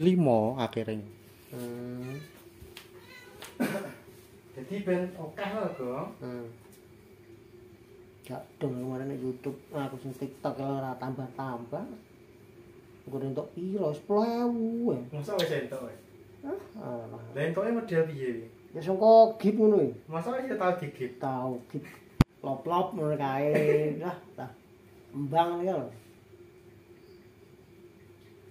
5 akhirnya. Jadi ben akeh lho, Gong. Gak dong kemarin di YouTube, aku sing TikTok ora tambah-tambah. Gue entuk piro 10.000 ya. Masa wis entuk wis. Lah Lentoke model piye? ya sangka gip ngono iki. Masa ya tau digip. Tau gip lop-lop ngono kae. Lah, embang ya lho.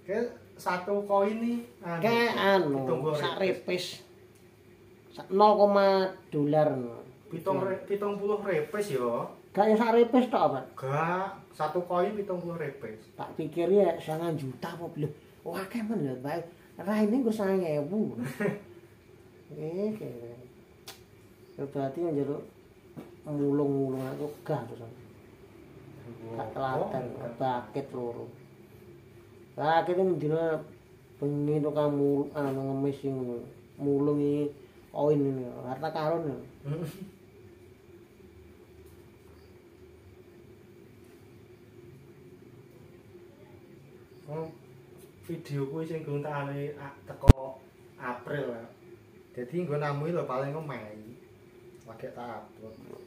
Kayak satu koin nih Kayak anu, sak repes. Sak 0, dolar. 70 repes ya. Gak ya sak repes tok, Pak. Gak, satu koin 70 repes. Tak pikir ya 9 juta apa belum. Wah, akeh men lho, Pak. Raine nggo 9.000. Kere. Ya berarti njaluk mulung-mulung aku gah terus. Gak telaten, paket loro. Lah kene mendina bengi to kamu ngemis sing mulung iki koin ini harta karun. Oh, video kuwi sing guntane teko April. Jadi nggo namu lho paling Mei. Lagi tak upload.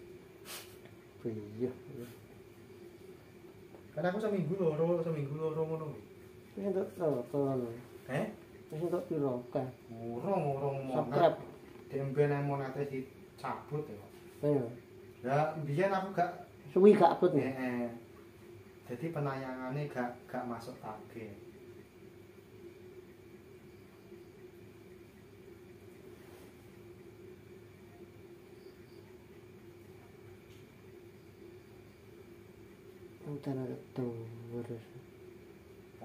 Iya. Karena aku seminggu loro ngono. Wis entuk telepon. Wis entuk piro akeh? Urung Subscribe. Dembe nang monate dicabut ya. Iya. Ya, biyen aku gak Suwi gak abot nih. Jadi penayangannya gak masuk target. Udan ada terus.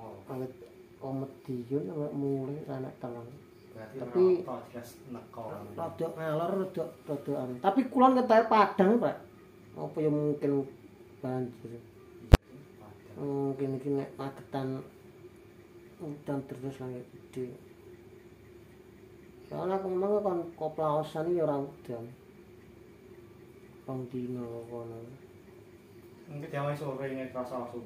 Awet komedian awet mulai anak telang. Tapi rada ngalor rada anu. Tapi kulon ketahe Padang, Pak. Apa ya mungkin banjir. Mungkin iki nek magetan udan terus langit gede. Soalnya aku memang kan koplaosan iki ora udan. Pang dino kono. Mungkin dia sore ini terasa langsung.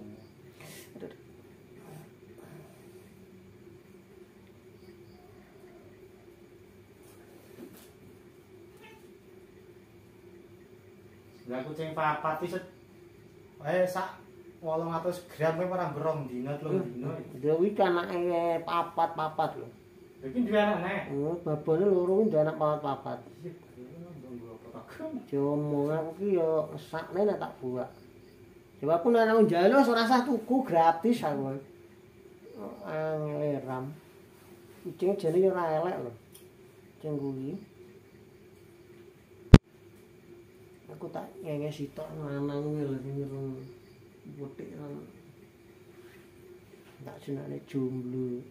Lah kucing papat iki sak 800 gram kowe ora berong dina 3 dina. Dewi kan anake papat lho. Iki duwe anak. Oh, babane loro kuwi anak papat. Jomo aku ki yo sakne nek tak buak. Coba aku nek nang jalo ora usah tuku gratis aku. Ram. Kucing jane yo ora elek lho. Kucing kuwi. Aku tak ngenge sitok lanang kuwi lho nyerung putik lan. Tak jenenge jomblo.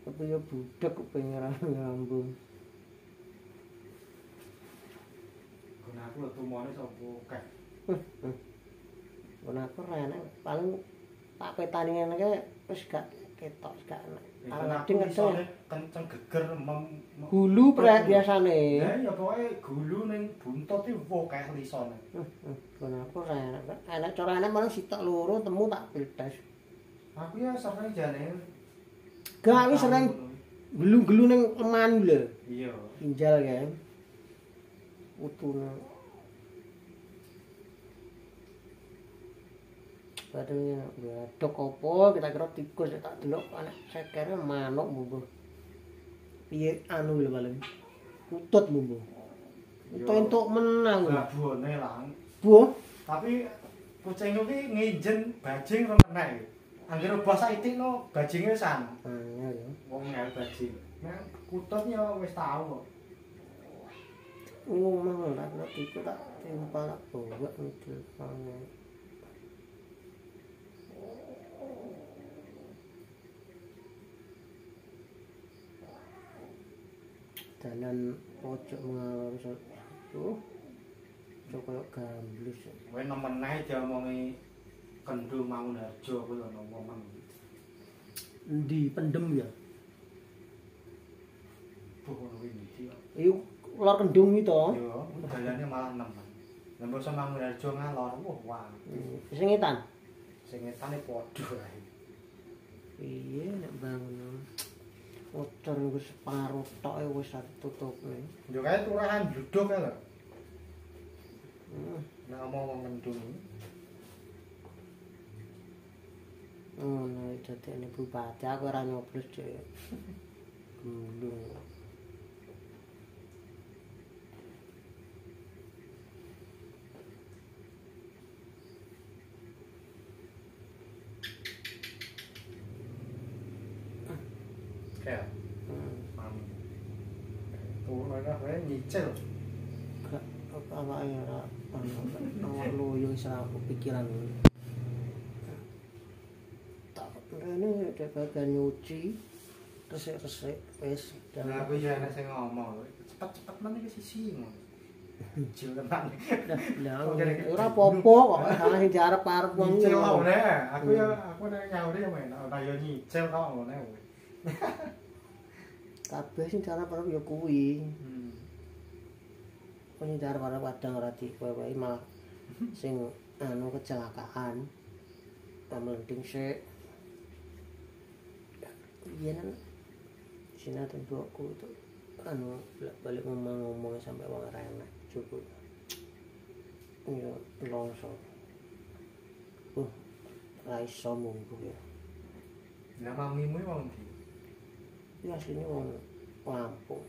Tapi yo budek pengen ngambung. Guna aku lho tumone sapa kek. Guna aku rene paling tak petani ngene ki wis gak ketok gak enak. Aku isone kenceng geger gulu prek biasane. Ya ya pokoke gulu ning buntut iki akeh lisone. Guna aku rene enak carane malah sitok loro temu tak bledas. Aku ya sering jane. Gak wis sering gelu-gelu ning leman lho. Iya. Ginjal kan. Utune. Padahal gadok apa kita kira tikus tak delok anak sekere manuk mbuh. Piye anu lho paling. Utut mbuh. Entuk menang. Babone lang. Bu, Tapi kucing iki nginjen bajing rong enek. Anggere obah saitik no bajinge san. ya. Wong ngel bajing. Nah, kutut ya wis tau kok. Ngomong lah nek iku tak tempel tak bawa ngidul pange. Dalan pojok ngalor satu. Coba gamblus. Kowe nemen ae diomongi Kendul Mangunharjo kuwi ana ngomong. Endi pendem ya? Buh ngono kuwi ndi ya? Iku lor kendung iki to. Yo, dalane malah nemen. Lah mbok Mangunharjo ngalor, wah. Sing etan. Sing etane padha ae. Iya nek bangun. Ucur wis separuh tok wis tutupne. Yo kae turahan Bluduk kae lho. Nek omong ngendung. Nah, dadekne bupati aku ora nyoblos dhewe. Gulung. Kayak. Mami. Tuh ora wae nyicil. Gak apa ya ora ono loyo sak pikiran. Ini udah bagian nyuci resik-resik wis dan aku ya enak sing ngomong cepet-cepet meneh ke sisi ngono jil tenan lah ora apa-apa kok salah sing diarep-arep wong nyicil wae aku nek nyauri ya enak ora yo nyicil kok ngono kabeh sing diarep-arep ya kuwi sing diarep-arep kadang ora diwewehi malah sing anu kecelakaan melenting sik iya kan Cina tentuku itu anu balik ngomong sampai wong ora enak cukup ya longsor ra iso munggu ya lah mamimu wong ndi ya asline wong Lampung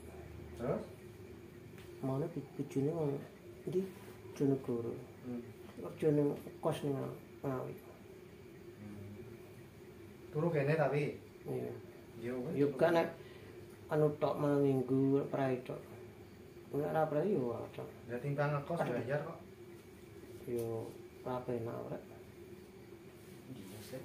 terus mana bojone wong ndi Jonegoro kerjane kos ning Ngawi turu kene tapi iya yo kan anu tok malam minggu prai tok. Nek ora prai yo tok. Ya timbang ngekos bayar kok. Yo ora penak rek. Iya sih.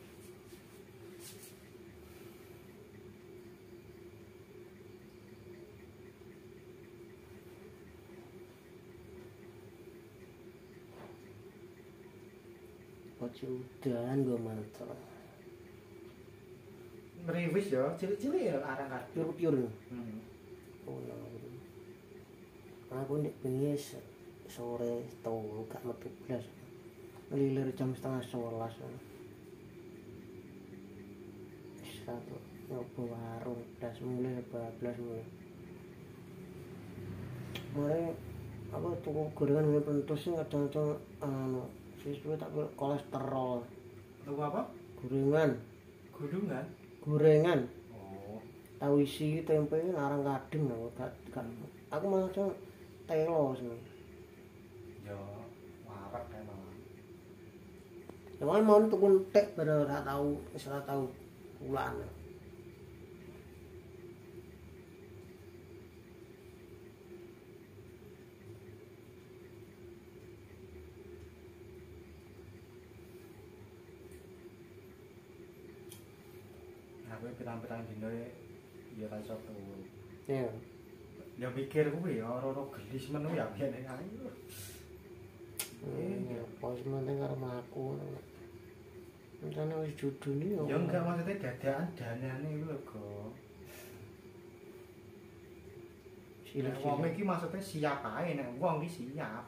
Ojo udan go mantap. Meriwis ya, cilik-cilik ya arang kan. Piur-piur. Oh, aku nek bengi sore telu gak metu blas. Lilir jam 10:30. Satu nyoba warung das mulai bablas mulai. Mare aku tuku gorengan ngene pentus sing kadang-kadang anu siswe tak kolesterol. Tuku apa? Gorengan. Gorengan. Oh. Tahu isi tempe larang kadeng gak. Aku malah telo seneng. Ya, warak kae malah. Ya mau tuku entek bar ora tau wis ora tau ulan. Aku pirang-pirang dino ya ra iso turu. Iya. Ya mikir kuwi ya ora gelis men ya ngene ayo. Ya pas meneng karo mlaku. Rencana wis judune yo. Ya enggak maksudnya dadakan danane iku lho, Go. Nek wong iki maksudnya siap ae nek wong iki siap.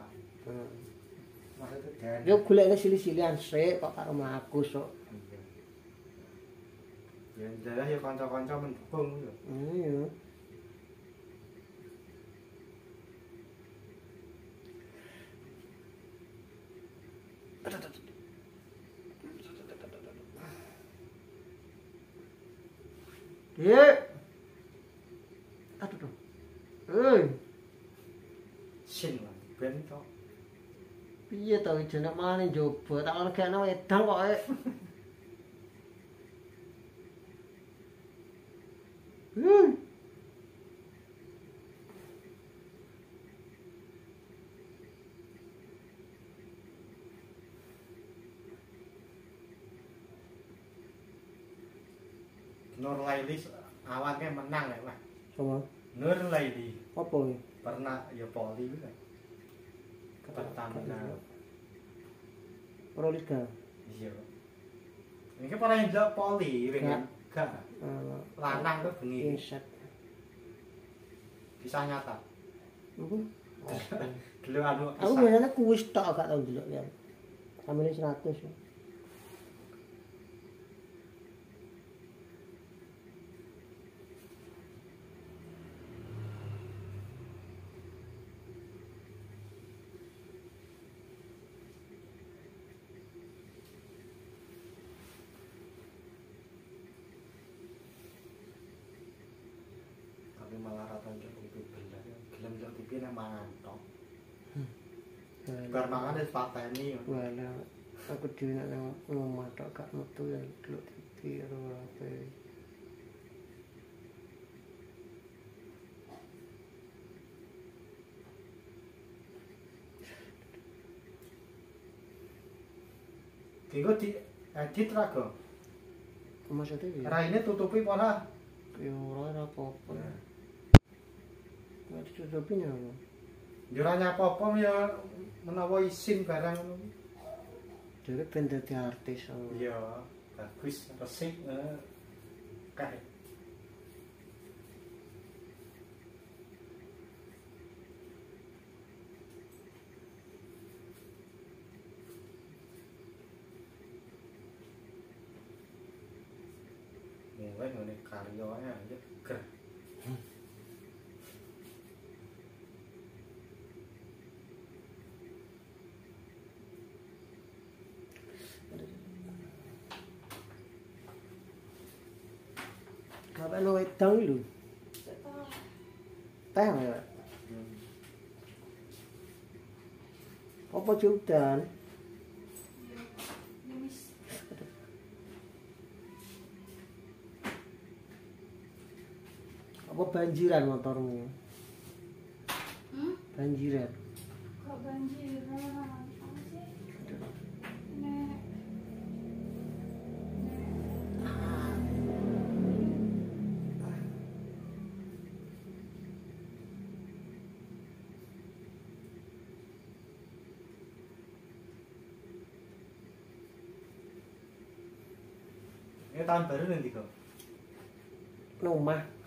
Maksudnya dan. Yo golekne sili-silian sik kok karo mlaku sok. Ya njaluk ya kanca-kanca mendukung lho. Iya. Aduh. Sin lah, ben tok. Piye to ijene malah ning njaba, tak ono gak wedang kok. Nur Laili awannya menang ya, Mas. Sama. Nur Laili. Apa iki? Pernah ya poli kan. Pertamina. Pro Liga. Iya. Ini pernah ndelok poli pengen gak. Lanang tuh bengi. Inset. Bisa nyata. Apa? Dulu anu. Aku biasanya kuis tok gak tau ndelok ya. Samene 100. tapi nek mangan tok. Bar mangan wis pateni. Wala aku dhewe nek nang omah tok gak metu ya delok TV karo HP. Kiko di edit ra go. Maksudnya ya? Raine tutupi pola. Ya ora apa-apa. Nek ditutupi ya. Ya ora nyapa-apa ya menawa isin barang ngono. Dhewe ben dadi artis. Iya, bagus, resik kae. Mulai ngene karyane ya ger. Kapan lo wedang lho? Teh ya. Apa udan? Apa banjiran motormu? Banjiran. Kok banjiran? Apa sih? Nek. Ini tahun baru nanti kok. Rumah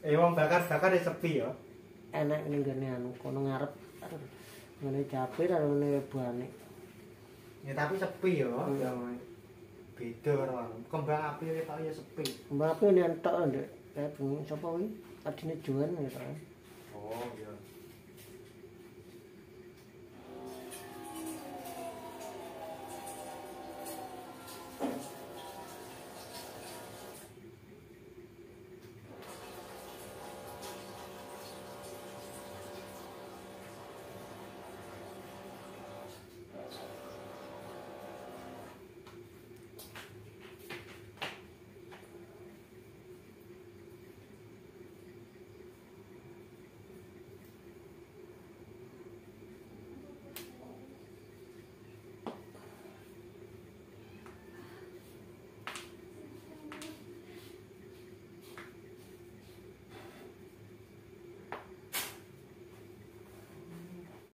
Wong bakar-bakar ya sepi ya. enak ning gone anu kono ngarep. Ngene capir karo ngene rebane. Ya tapi sepi ya. Ya beda karo kembang api ketok ya sepi. Mbak aku nentok ndek kayak bengi sapa kuwi? Adine Juan ya ta. Oh iya.